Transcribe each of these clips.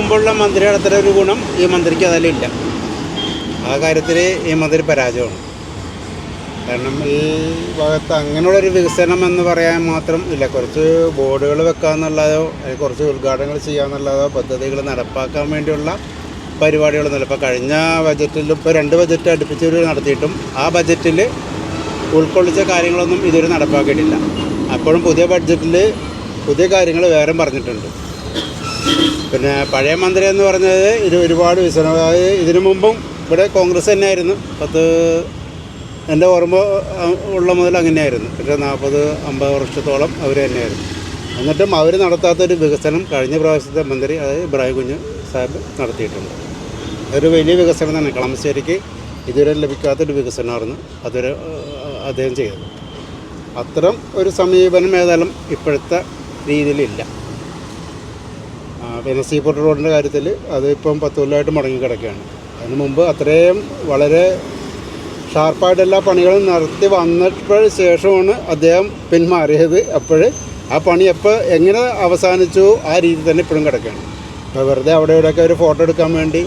മുമ്പുള്ള മന്ത്രിയുടെ അത്ര ഒരു ഗുണം ഈ മന്ത്രിക്ക് അതിലില്ല. ആ കാര്യത്തിൽ ഈ മന്ത്രി പരാജയമാണ്. കാരണം ഈ ഭാഗത്ത് അങ്ങനെയുള്ളൊരു വികസനം എന്ന് പറയാൻ മാത്രം ഇല്ല. കുറച്ച് ബോർഡുകൾ വെക്കാമെന്നുള്ളതോ അല്ലെങ്കിൽ കുറച്ച് ഉദ്ഘാടനങ്ങൾ ചെയ്യാമെന്നുള്ളതോ പദ്ധതികൾ നടപ്പാക്കാൻ വേണ്ടിയുള്ള പരിപാടികളൊന്നുമില്ല. ഇപ്പോൾ കഴിഞ്ഞ ബജറ്റിൽ ഇപ്പോൾ 2 ബജറ്റ് അടുപ്പിച്ച് നടത്തിയിട്ടും ആ ബജറ്റിൽ ഉൾക്കൊള്ളിച്ച കാര്യങ്ങളൊന്നും ഇതുവരെ നടപ്പാക്കിയിട്ടില്ല. അപ്പോഴും പുതിയ ബഡ്ജറ്റിൽ പുതിയ കാര്യങ്ങൾ വേറെ പറഞ്ഞിട്ടുണ്ട്. പിന്നെ പഴയ മന്ത്രി എന്ന് പറഞ്ഞത് ഒരുപാട് വികസനം, അതായത് ഇതിനു മുമ്പും ഇവിടെ കോൺഗ്രസ് തന്നെയായിരുന്നു. എൻ്റെ ഓർമ്മ ഉള്ള മുതൽ അങ്ങനെയായിരുന്നു. പക്ഷേ 40-50 വർഷത്തോളം അവർ തന്നെയായിരുന്നു. എന്നിട്ടും അവർ നടത്താത്തൊരു വികസനം കഴിഞ്ഞ പ്രാവശ്യത്തെ മന്ത്രി അതായത് ഇബ്രാഹിം കുഞ്ഞ് സാഹിബ് നടത്തിയിട്ടുണ്ട്. അതൊരു വലിയ വികസനം തന്നെ. കളമശ്ശേരിക്ക് ഇതുവരെ ലഭിക്കാത്തൊരു വികസനമായിരുന്നു അതൊരു അദ്ദേഹം ചെയ്തത്. അത്തരം ഒരു സമീപനം ഏതായാലും ഇപ്പോഴത്തെ രീതിയിലില്ല. പിന്നെ സീപോർട്ട് റോഡിൻ്റെ കാര്യത്തിൽ അതിപ്പം 10 കൊല്ലമായിട്ട് മുടങ്ങി കിടക്കുകയാണ്. അതിന് മുമ്പ് അത്രയും വളരെ ഷാർപ്പായിട്ട് എല്ലാ പണികളും നടത്തി വന്നപ്പോഴ് ശേഷമാണ് അദ്ദേഹം പിന്മാറിയത്. അപ്പോൾ ആ പണി എങ്ങനെ അവസാനിച്ചു ആ രീതി തന്നെ ഇപ്പോഴും കിടക്കുകയാണ്. ഇപ്പോൾ വെറുതെ അവിടെ ഇവിടെയൊക്കെ ഒരു ഫോട്ടോ എടുക്കാൻ വേണ്ടി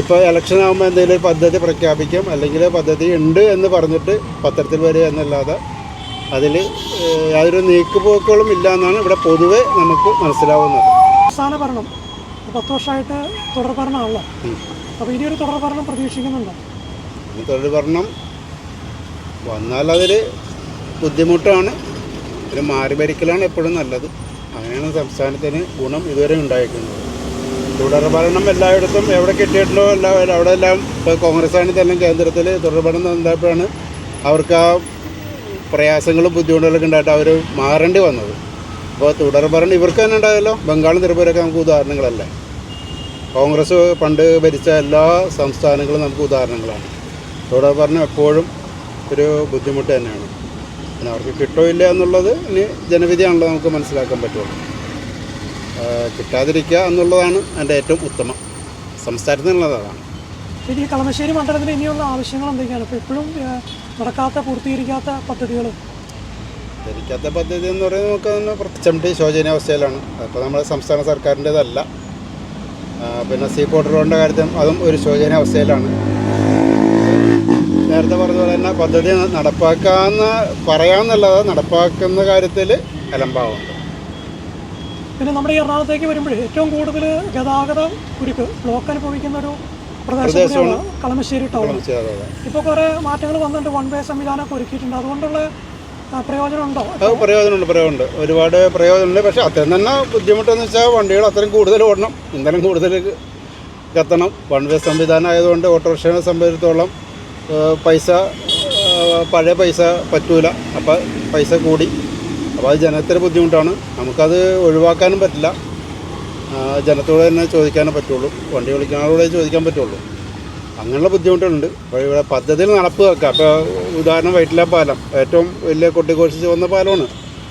ഇപ്പോൾ ഇലക്ഷൻ ആകുമ്പോൾ എന്തെങ്കിലും ഒരു പദ്ധതി പ്രഖ്യാപിക്കും, അല്ലെങ്കിൽ പദ്ധതി ഉണ്ട് എന്ന് പറഞ്ഞിട്ട് പത്രത്തിൽ വരിക എന്നല്ലാതെ അതിൽ യാതൊരു നീക്കുപോക്കുകളും ഇല്ല എന്നാണ് ഇവിടെ പൊതുവെ നമുക്ക് മനസ്സിലാവുന്നത്. സംസ്ഥാന ഭരണം 10 വർഷമായിട്ട് തുടർ ഭരണമാണല്ലോ. അപ്പോൾ ഇനിയൊരു തുടർ ഭരണം പ്രതീക്ഷിക്കുന്നുണ്ടോ? തുടർ ഭരണം വന്നാൽ അതിൽ ബുദ്ധിമുട്ടാണ്. ഒരു മാറി ഭരിക്കലാണ് എപ്പോഴും നല്ലത്. അങ്ങനെയാണ് സംസ്ഥാനത്തിന് ഗുണം ഇതുവരെ ഉണ്ടായിരിക്കുന്നത്. തുടർ ഭരണം എല്ലായിടത്തും എവിടെ കിട്ടിയിട്ടുണ്ടോ അവിടെ എല്ലാം ഇപ്പോൾ കോൺഗ്രസ് ആണെങ്കിൽ തന്നെ കേന്ദ്രത്തിൽ തുടർ ഭരണം ഉണ്ടായപ്പോഴാണ് അവർക്ക് ആ പ്രയാസങ്ങളും ബുദ്ധിമുട്ടുകളൊക്കെ ഉണ്ടായിട്ട് അവർ മാറേണ്ടി വന്നത്. അപ്പോൾ തുടർ ഭരണം ഇവർക്ക് തന്നെ ഉണ്ടായല്ലോ. ബംഗാളും ത്രിപുരയൊക്കെ നമുക്ക് ഉദാഹരണങ്ങളല്ലേ. കോൺഗ്രസ് പണ്ട് ഭരിച്ച എല്ലാ സംസ്ഥാനങ്ങളും നമുക്ക് ഉദാഹരണങ്ങളാണ്. തുടർ ഭരണം എപ്പോഴും ഒരു ബുദ്ധിമുട്ട് തന്നെയാണ്. പിന്നെ അവർക്ക് കിട്ടോ ഇല്ല എന്നുള്ളത് ഇനി ജനവിധിയാണല്ലോ നമുക്ക് മനസ്സിലാക്കാൻ പറ്റുള്ളൂ. കിട്ടാതിരിക്കുക എന്നുള്ളതാണ് എൻ്റെ ഏറ്റവും ഉത്തമം. സംസ്ഥാനത്തിൽ നിന്നുള്ളതാണ്. ഈ കളമശ്ശേരി മണ്ഡലത്തിൽ ഇനിയുള്ള ആവശ്യങ്ങൾ എന്തൊക്കെയാണ്? ഇപ്പോൾ ഇപ്പോഴും നടക്കാത്ത പൂർത്തീകരിക്കാത്ത പദ്ധതികൾ എന്ന് പറയുന്നത് നമുക്ക് പ്രത്യേകിച്ച് ശോചനീയാവസ്ഥയിലാണ്. അപ്പോൾ നമ്മുടെ സംസ്ഥാന സർക്കാരിൻ്റെതല്ല. പിന്നെ സീപോർട്ട് റോഡിൻ്റെ കാര്യത്തിൽ അതും ഒരു ശോചനീയാവസ്ഥയിലാണ്. നേരത്തെ പറഞ്ഞ പോലെ തന്നെ പദ്ധതി നടപ്പാക്കാമെന്ന് പറയാമെന്നുള്ളത് നടപ്പാക്കുന്ന കാര്യത്തിൽ അലംഭാവമുണ്ട്. പിന്നെ നമ്മുടെ ഈ എറണാകുളത്തേക്ക് വരുമ്പോൾ ഏറ്റവും കൂടുതൽ ഗതാഗത കുരുക്ക് ബ്ലോക്ക് അനുഭവിക്കുന്ന ഒരു പ്രദേശമാണ് കളമശ്ശേരി ടൗൺ. ഇപ്പോൾ കുറേ മാറ്റങ്ങൾ വന്നിട്ടുണ്ട്. 1 വേ സംവിധാനമൊക്കെ ഒരുക്കിയിട്ടുണ്ട്. അതുകൊണ്ടുള്ള പ്രയോജനമുണ്ടോ? അത് പ്രയോജനമുണ്ട്. ഒരുപാട് പ്രയോജനമുണ്ട്. പക്ഷേ അത്രയും തന്നെ ബുദ്ധിമുട്ടെന്ന് വെച്ചാൽ വണ്ടികൾ അത്രയും കൂടുതൽ ഓടണം, ഇന്ധനം കൂടുതൽ കത്തണം. 1 വേ സംവിധാനം ആയതുകൊണ്ട് ഓട്ടോറിക്ഷയെ സംബന്ധിച്ചിടത്തോളം പഴയ പൈസ പറ്റൂല. അപ്പോൾ പൈസ കൂടി. അപ്പോൾ അത് ജനത്തിന് ബുദ്ധിമുട്ടാണ്. നമുക്കത് ഒഴിവാക്കാനും പറ്റില്ല. ജനത്തോട് തന്നെ ചോദിക്കാനേ പറ്റുള്ളൂ. വണ്ടി വിളിക്കുന്നവരോടെ ചോദിക്കാൻ പറ്റുള്ളൂ. അങ്ങനെയുള്ള ബുദ്ധിമുട്ടുകളുണ്ട്. അപ്പോൾ ഇവിടെ പദ്ധതിയിൽ നടപ്പ് വെക്കാം. അപ്പോൾ ഉദാഹരണം വൈറ്റില പാലം ഏറ്റവും വലിയ കൊട്ടിഘോഷിച്ച് വന്ന പാലമാണ്.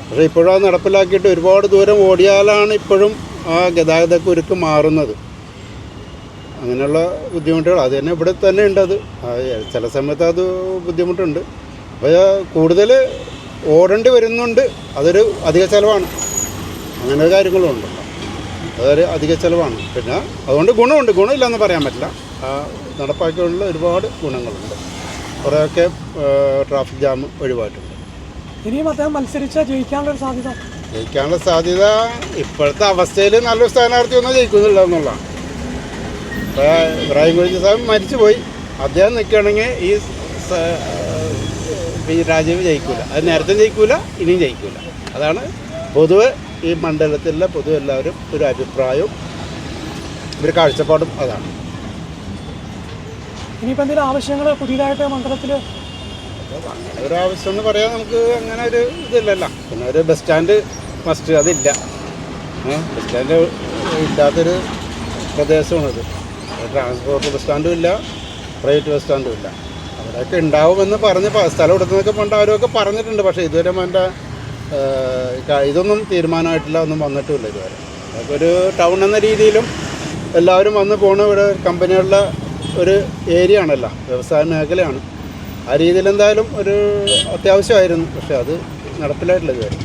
പക്ഷേ ഇപ്പോഴും അത് നടപ്പിലാക്കിയിട്ട് ഒരുപാട് ദൂരം ഓടിയാലാണ് ഇപ്പോഴും ആ ഗതാഗതക്കുരുക്ക് മാറുന്നത്. അങ്ങനെയുള്ള ബുദ്ധിമുട്ടുകൾ അത് തന്നെ ഇവിടെ തന്നെ ഉണ്ട്. അത് ചില സമയത്ത് അത് ബുദ്ധിമുട്ടുണ്ട്. അപ്പോൾ കൂടുതൽ ഓടേണ്ടി വരുന്നുണ്ട്. അതൊരു അധിക ചിലവാണ്. അങ്ങനെ കാര്യങ്ങളുണ്ട്. അതൊരു അധിക ചിലവാണ്. പിന്നെ അതുകൊണ്ട് ഗുണമുണ്ട്. ഗുണമില്ലെന്ന് പറയാൻ പറ്റില്ല. നടപ്പാക്കിയുള്ള ഒരുപാട് ഗുണങ്ങളുണ്ട്. കുറേയൊക്കെ ട്രാഫിക് ജാം ഒഴിവായിട്ടുണ്ട്. ഇനിയും അദ്ദേഹം മത്സരിച്ചാൽ ജയിക്കാനുള്ള സാധ്യത ഇപ്പോഴത്തെ അവസ്ഥയിൽ നല്ലൊരു സ്ഥാനാർത്ഥി ഒന്നും ജയിക്കുന്നില്ല എന്നുള്ളതാണ്. ഇപ്പോൾ ഇബ്രാഹിം കുഞ്ഞ് സാഹിബ് മരിച്ചുപോയി. അദ്ദേഹം നിൽക്കുകയാണെങ്കിൽ ഈ രാജീവ് ജയിക്കില്ല. അത് നേരത്തെ ജയിക്കില്ല, ഇനിയും ജയിക്കില്ല. അതാണ് പൊതുവെ ഈ മണ്ഡലത്തിലെ പൊതുവെ എല്ലാവരും ഒരു അഭിപ്രായവും ഒരു കാഴ്ചപ്പാടും അതാണ്. ഇനിയിപ്പോൾ എന്തെങ്കിലും ആവശ്യങ്ങൾ പുതിയതായിട്ട് മണ്ഡലത്തിൽ അങ്ങനെ ഒരു ആവശ്യം എന്ന് പറയാൻ നമുക്ക് അങ്ങനെ ഒരു ഇതില്ലല്ലോ. പിന്നെ ഒരു ബസ് സ്റ്റാൻഡ് മസ്റ്റ് അതില്ല. ബസ് സ്റ്റാൻഡ് ഇല്ലാത്തൊരു പ്രദേശമാണിത്. ട്രാൻസ്പോർട്ട് ബസ് സ്റ്റാൻഡും ഇല്ല, പ്രൈവറ്റ് ബസ് സ്റ്റാൻഡും ഇല്ല. അവിടെയൊക്കെ ഉണ്ടാവുമെന്ന് പറഞ്ഞ് സ്ഥലം എടുക്കുന്നതൊക്കെ പണ്ട് അവരൊക്കെ പറഞ്ഞിട്ടുണ്ട്. പക്ഷേ ഇതുവരെ എൻ്റെ ഇതൊന്നും തീരുമാനമായിട്ടില്ല, ഒന്നും വന്നിട്ടുമില്ല ഇതുവരെ. അതൊക്കെ ഒരു ടൗൺ എന്ന രീതിയിലും എല്ലാവരും വന്ന് പോണ ഇവിടെ കമ്പനികളുടെ ഒരു ഏരിയ ആണല്ലോ, വ്യവസായ മേഖലയാണ്. ആ രീതിയിൽ എന്തായാലും ഒരു അത്യാവശ്യമായിരുന്നു. പക്ഷേ അത് നടപ്പിലായിട്ടില്ല ഇതുവരെ.